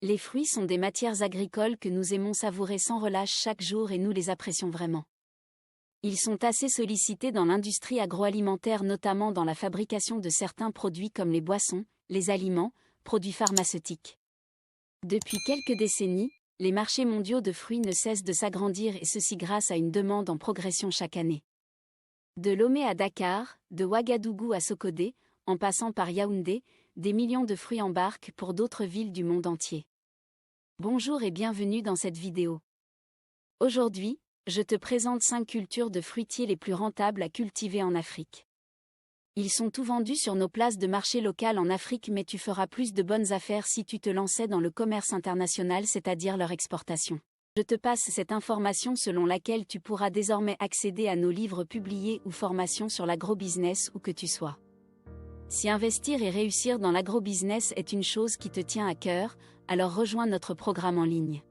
Les fruits sont des matières agricoles que nous aimons savourer sans relâche chaque jour et nous les apprécions vraiment. Ils sont assez sollicités dans l'industrie agroalimentaire, notamment dans la fabrication de certains produits comme les boissons, les aliments, produits pharmaceutiques. Depuis quelques décennies, les marchés mondiaux de fruits ne cessent de s'agrandir et ceci grâce à une demande en progression chaque année. De Lomé à Dakar, de Ouagadougou à Sokodé, en passant par Yaoundé, des millions de fruits embarquent pour d'autres villes du monde entier. Bonjour et bienvenue dans cette vidéo. Aujourd'hui, je te présente 5 cultures de fruitiers les plus rentables à cultiver en Afrique. Ils sont tout vendus sur nos places de marché locales en Afrique, mais tu feras plus de bonnes affaires si tu te lançais dans le commerce international, c'est-à-dire leur exportation. Je te passe cette information selon laquelle tu pourras désormais accéder à nos livres publiés ou formations sur l'agrobusiness où que tu sois. Si investir et réussir dans l'agrobusiness est une chose qui te tient à cœur, alors rejoins notre programme en ligne.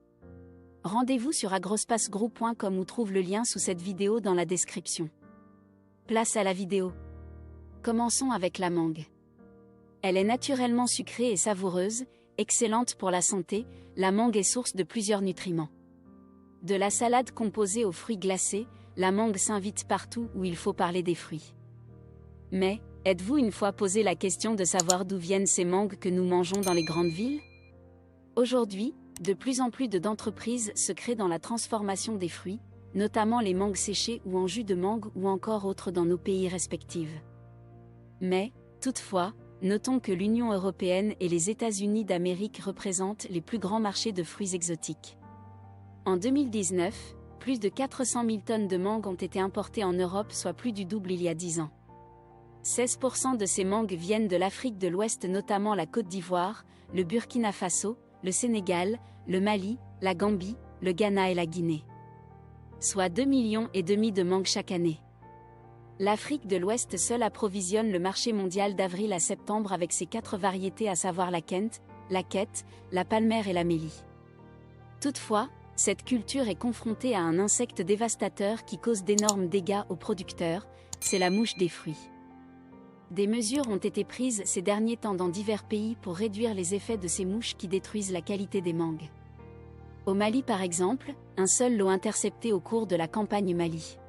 Rendez-vous sur agrospacegroup.com ou trouve le lien sous cette vidéo dans la description. Place à la vidéo. Commençons avec la mangue. Elle est naturellement sucrée et savoureuse, excellente pour la santé, la mangue est source de plusieurs nutriments. De la salade composée aux fruits glacés, la mangue s'invite partout où il faut parler des fruits. Mais, êtes-vous une fois posé la question de savoir d'où viennent ces mangues que nous mangeons dans les grandes villes? Aujourd'hui, de plus en plus d'entreprises se créent dans la transformation des fruits, notamment les mangues séchées ou en jus de mangue ou encore autres dans nos pays respectifs. Mais, toutefois, notons que l'Union européenne et les États-Unis d'Amérique représentent les plus grands marchés de fruits exotiques. En 2019, plus de 400 000 tonnes de mangues ont été importées en Europe, soit plus du double il y a 10 ans. 16% de ces mangues viennent de l'Afrique de l'Ouest, notamment la Côte d'Ivoire, le Burkina Faso, le Sénégal, le Mali, la Gambie, le Ghana et la Guinée. Soit 2,5 millions de mangues chaque année. L'Afrique de l'Ouest seule approvisionne le marché mondial d'avril à septembre avec ses 4 variétés, à savoir la Kent, la Quête, la Palmère et la Mélie. Toutefois, cette culture est confrontée à un insecte dévastateur qui cause d'énormes dégâts aux producteurs, c'est la mouche des fruits. Des mesures ont été prises ces derniers temps dans divers pays pour réduire les effets de ces mouches qui détruisent la qualité des mangues. Au Mali par exemple, un seul lot intercepté au cours de la campagne Mali.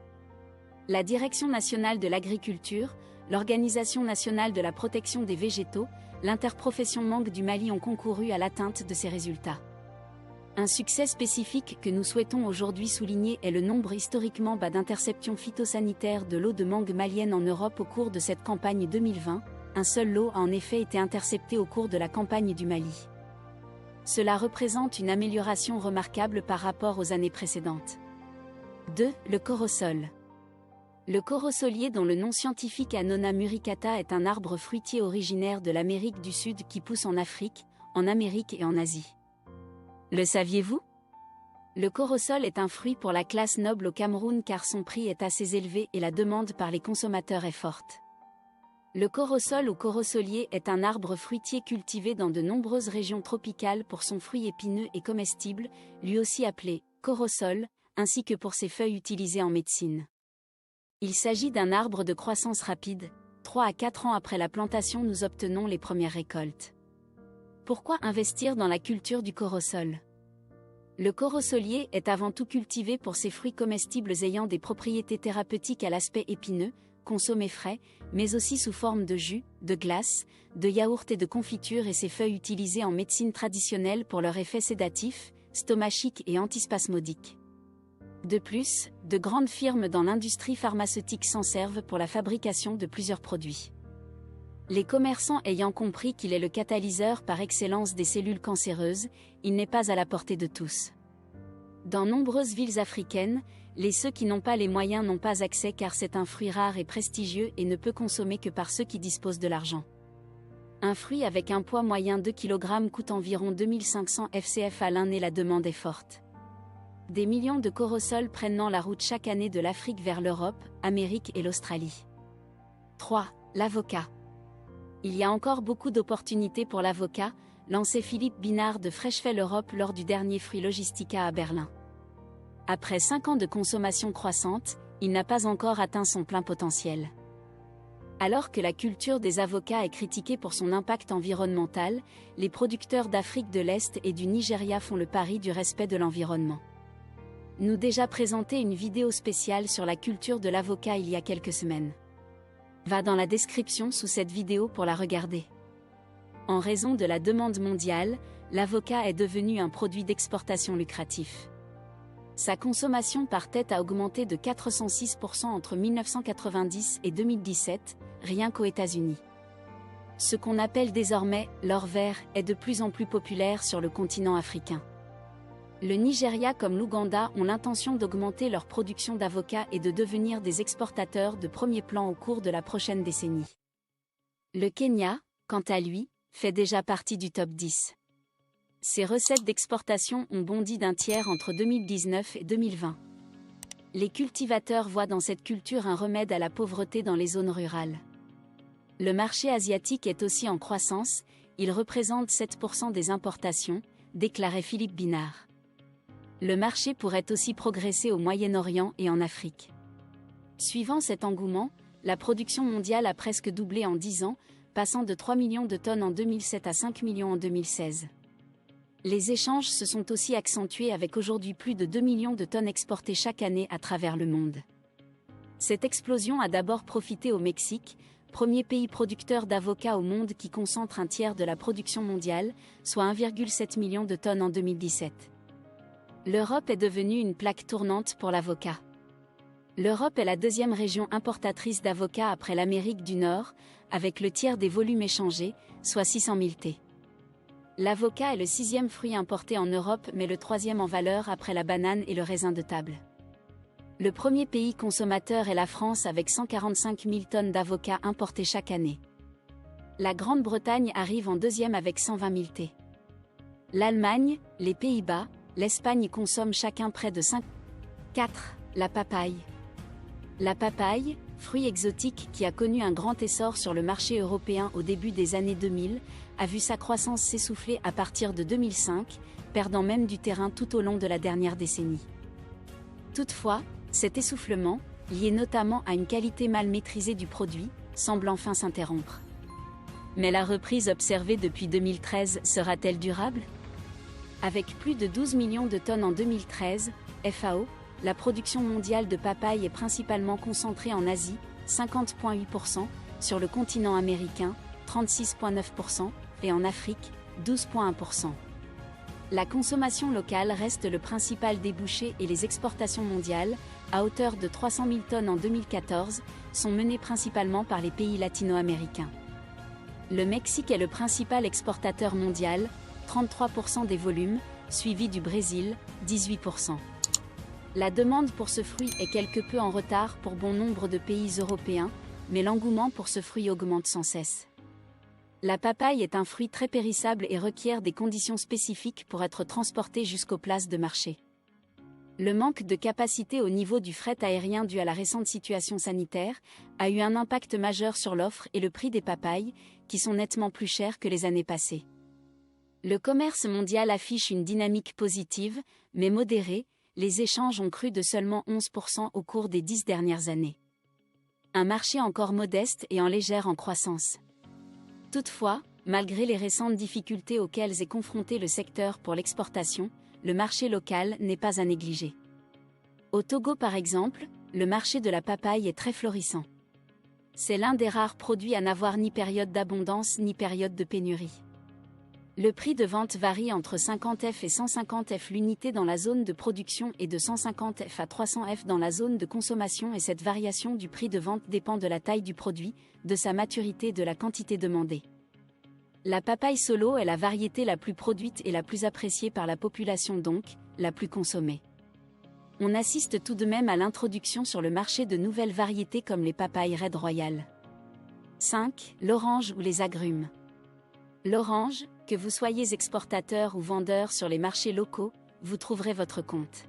La Direction nationale de l'agriculture, l'Organisation nationale de la protection des végétaux, l'interprofession mangue du Mali ont concouru à l'atteinte de ces résultats. Un succès spécifique que nous souhaitons aujourd'hui souligner est le nombre historiquement bas d'interceptions phytosanitaires de lots de mangue malienne en Europe au cours de cette campagne 2020. Un seul lot a en effet été intercepté au cours de la campagne du Mali. Cela représente une amélioration remarquable par rapport aux années précédentes. 2. Le corosol. Le corosolier, dont le nom scientifique Annona muricata, est un arbre fruitier originaire de l'Amérique du Sud qui pousse en Afrique, en Amérique et en Asie. Le saviez-vous? Le corosol est un fruit pour la classe noble au Cameroun car son prix est assez élevé et la demande par les consommateurs est forte. Le corosol ou corosolier est un arbre fruitier cultivé dans de nombreuses régions tropicales pour son fruit épineux et comestible, lui aussi appelé corosol, ainsi que pour ses feuilles utilisées en médecine. Il s'agit d'un arbre de croissance rapide. 3 à 4 ans après la plantation, nous obtenons les premières récoltes. Pourquoi investir dans la culture du corosol? Le corosolier est avant tout cultivé pour ses fruits comestibles ayant des propriétés thérapeutiques à l'aspect épineux, consommés frais, mais aussi sous forme de jus, de glace, de yaourt et de confiture, et ses feuilles utilisées en médecine traditionnelle pour leur effet sédatif, stomachique et antispasmodique. De plus, de grandes firmes dans l'industrie pharmaceutique s'en servent pour la fabrication de plusieurs produits. Les commerçants ayant compris qu'il est le catalyseur par excellence des cellules cancéreuses, il n'est pas à la portée de tous. Dans nombreuses villes africaines, ceux qui n'ont pas les moyens n'ont pas accès car c'est un fruit rare et prestigieux et ne peut consommer que par ceux qui disposent de l'argent. Un fruit avec un poids moyen de 2 kg coûte environ 2500 FCF à l'un et la demande est forte. Des millions de corosols prennent la route chaque année de l'Afrique vers l'Europe, Amérique et l'Australie. 3. L'avocat. Il y a encore beaucoup d'opportunités pour l'avocat, lançait Philippe Binard de Freshfell Europe lors du dernier Fruit Logistica à Berlin. Après 5 ans de consommation croissante, il n'a pas encore atteint son plein potentiel. Alors que la culture des avocats est critiquée pour son impact environnemental, les producteurs d'Afrique de l'Est et du Nigeria font le pari du respect de l'environnement. Nous déjà présenté une vidéo spéciale sur la culture de l'avocat il y a quelques semaines. Va dans la description sous cette vidéo pour la regarder. En raison de la demande mondiale, l'avocat est devenu un produit d'exportation lucratif. Sa consommation par tête a augmenté de 406% entre 1990 et 2017, rien qu'aux États-Unis. Ce qu'on appelle désormais l'or vert est de plus en plus populaire sur le continent africain. Le Nigeria comme l'Ouganda ont l'intention d'augmenter leur production d'avocats et de devenir des exportateurs de premier plan au cours de la prochaine décennie. Le Kenya, quant à lui, fait déjà partie du top 10. Ses recettes d'exportation ont bondi d'un tiers entre 2019 et 2020. Les cultivateurs voient dans cette culture un remède à la pauvreté dans les zones rurales. Le marché asiatique est aussi en croissance, il représente 7% des importations, déclarait Philippe Binard. Le marché pourrait aussi progresser au Moyen-Orient et en Afrique. Suivant cet engouement, la production mondiale a presque doublé en 10 ans, passant de 3 millions de tonnes en 2007 à 5 millions en 2016. Les échanges se sont aussi accentués avec aujourd'hui plus de 2 millions de tonnes exportées chaque année à travers le monde. Cette explosion a d'abord profité au Mexique, premier pays producteur d'avocats au monde qui concentre un tiers de la production mondiale, soit 1,7 million de tonnes en 2017. L'Europe est devenue une plaque tournante pour l'avocat. L'Europe est la deuxième région importatrice d'avocats après l'Amérique du Nord, avec le tiers des volumes échangés, soit 600 000 T. L'avocat est le 6e fruit importé en Europe mais le 3e en valeur après la banane et le raisin de table. Le premier pays consommateur est la France avec 145 000 tonnes d'avocats importés chaque année. La Grande-Bretagne arrive en deuxième avec 120 000 T. L'Allemagne, les Pays-Bas, l'Espagne consomment chacun près de 5. 4. La papaye. La papaye, fruit exotique qui a connu un grand essor sur le marché européen au début des années 2000, a vu sa croissance s'essouffler à partir de 2005, perdant même du terrain tout au long de la dernière décennie. Toutefois, cet essoufflement, lié notamment à une qualité mal maîtrisée du produit, semble enfin s'interrompre. Mais la reprise observée depuis 2013 sera-t-elle durable ? Avec plus de 12 millions de tonnes en 2013, FAO, la production mondiale de papaye est principalement concentrée en Asie, 50,8%, sur le continent américain, 36,9%, et en Afrique, 12,1%. La consommation locale reste le principal débouché et les exportations mondiales, à hauteur de 300 000 tonnes en 2014, sont menées principalement par les pays latino-américains. Le Mexique est le principal exportateur mondial, 33% des volumes, suivi du Brésil, 18%. La demande pour ce fruit est quelque peu en retard pour bon nombre de pays européens, mais l'engouement pour ce fruit augmente sans cesse. La papaye est un fruit très périssable et requiert des conditions spécifiques pour être transporté jusqu'aux places de marché. Le manque de capacité au niveau du fret aérien dû à la récente situation sanitaire a eu un impact majeur sur l'offre et le prix des papayes, qui sont nettement plus chers que les années passées. Le commerce mondial affiche une dynamique positive, mais modérée, les échanges ont cru de seulement 11% au cours des 10 dernières années. Un marché encore modeste et en légère croissance. Toutefois, malgré les récentes difficultés auxquelles est confronté le secteur pour l'exportation, le marché local n'est pas à négliger. Au Togo par exemple, le marché de la papaye est très florissant. C'est l'un des rares produits à n'avoir ni période d'abondance ni période de pénurie. Le prix de vente varie entre 50 F et 150 F l'unité dans la zone de production et de 150 F à 300 F dans la zone de consommation et cette variation du prix de vente dépend de la taille du produit, de sa maturité et de la quantité demandée. La papaye solo est la variété la plus produite et la plus appréciée par la population donc, la plus consommée. On assiste tout de même à l'introduction sur le marché de nouvelles variétés comme les papayes Red Royal. 5. L'orange ou les agrumes. L'orange, que vous soyez exportateur ou vendeur sur les marchés locaux, vous trouverez votre compte.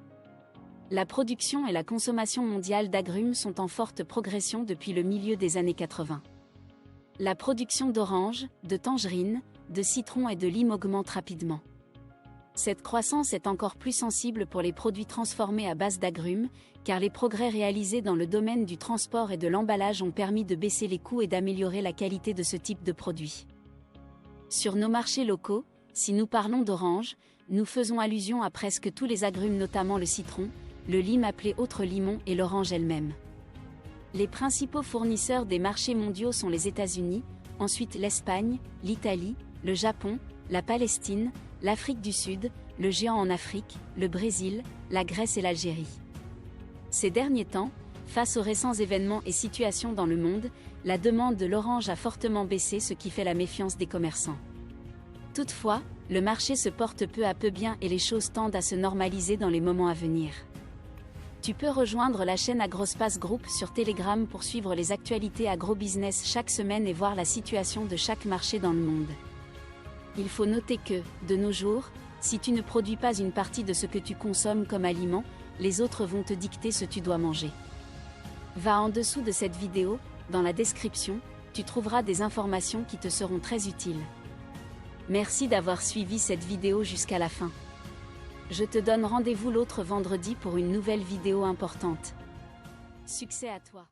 La production et la consommation mondiale d'agrumes sont en forte progression depuis le milieu des années 80. La production d'oranges, de tangerines, de citrons et de limes augmente rapidement. Cette croissance est encore plus sensible pour les produits transformés à base d'agrumes, car les progrès réalisés dans le domaine du transport et de l'emballage ont permis de baisser les coûts et d'améliorer la qualité de ce type de produit. Sur nos marchés locaux, si nous parlons d'orange, nous faisons allusion à presque tous les agrumes, notamment le citron, le lime appelé autre limon et l'orange elle-même. Les principaux fournisseurs des marchés mondiaux sont les États-Unis, ensuite l'Espagne, l'Italie, le Japon, la Palestine, l'Afrique du Sud, le géant en Afrique, le Brésil, la Grèce et l'Algérie. Ces derniers temps, face aux récents événements et situations dans le monde, la demande de l'orange a fortement baissé, ce qui fait la méfiance des commerçants. Toutefois, le marché se porte peu à peu bien et les choses tendent à se normaliser dans les moments à venir. Tu peux rejoindre la chaîne Agrospace Group sur Telegram pour suivre les actualités agro-business chaque semaine et voir la situation de chaque marché dans le monde. Il faut noter que, de nos jours, si tu ne produis pas une partie de ce que tu consommes comme aliment, les autres vont te dicter ce que tu dois manger. Va en dessous de cette vidéo, dans la description, tu trouveras des informations qui te seront très utiles. Merci d'avoir suivi cette vidéo jusqu'à la fin. Je te donne rendez-vous l'autre vendredi pour une nouvelle vidéo importante. Succès à toi!